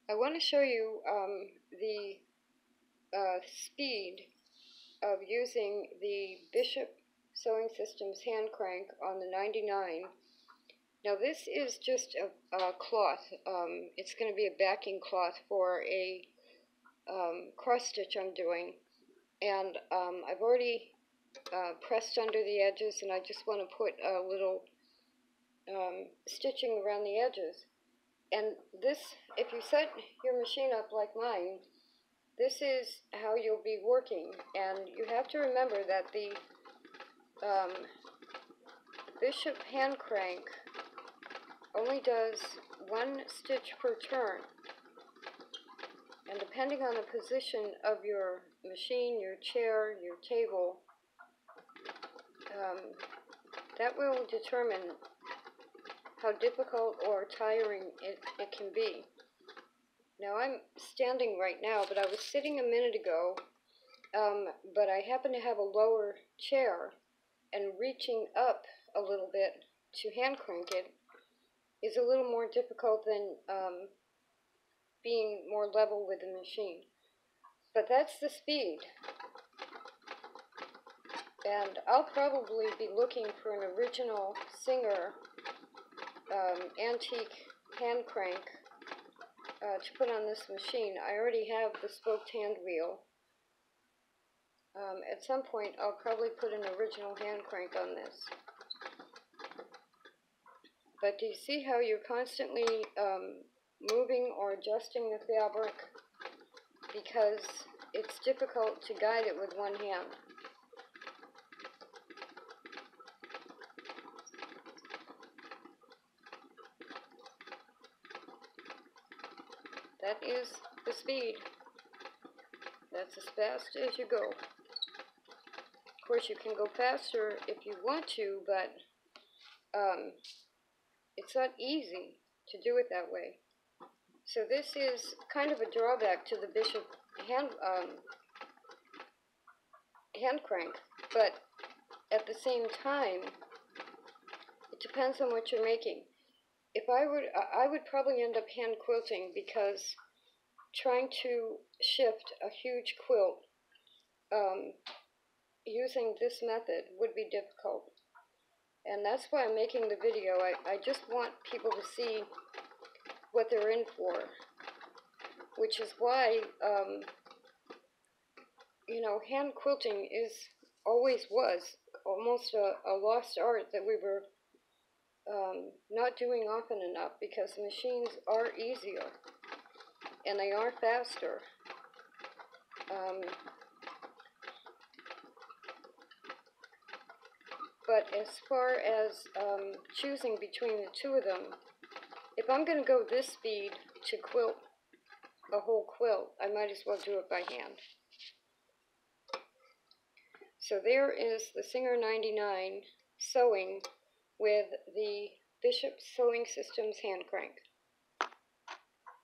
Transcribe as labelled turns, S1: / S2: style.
S1: I want to show you the speed of using the Bishop Sewing Systems Handcrank on the 99. Now this is just a cloth. It's going to be a backing cloth for a cross stitch I'm doing, and I've already pressed under the edges, and I just want to put a little stitching around the edges. And this, if you set your machine up like mine, this is how you'll be working. And you have to remember that the Bishop Handcrank only does one stitch per turn. And depending on the position of your machine, your chair, your table, that will determine how difficult or tiring it can be. Now I'm standing right now, but I was sitting a minute ago, but I happen to have a lower chair, and reaching up a little bit to hand crank it is a little more difficult than being more level with the machine. But that's the speed. And I'll probably be looking for an original Singer antique hand crank to put on this machine. I already have the spoked hand wheel. At some point I'll probably put an original hand crank on this. But do you see how you're constantly moving or adjusting the fabric because it's difficult to guide it with one hand? That is the speed. That's as fast as you go. Of course, you can go faster if you want to, but it's not easy to do it that way. So this is kind of a drawback to the Bishop hand crank, but at the same time, it depends on what you're making. If I would probably end up hand quilting, because trying to shift a huge quilt using this method would be difficult. And that's why I'm making the video. I just want people to see what they're in for, which is why, you know, hand quilting always was almost a lost art that we were not doing often enough, because the machines are easier and they are faster. But as far as choosing between the two of them, if I'm going to go this speed to quilt a whole quilt, I might as well do it by hand. So there is the Singer 99 sewing with the Bishop Sewing Systems Handcrank.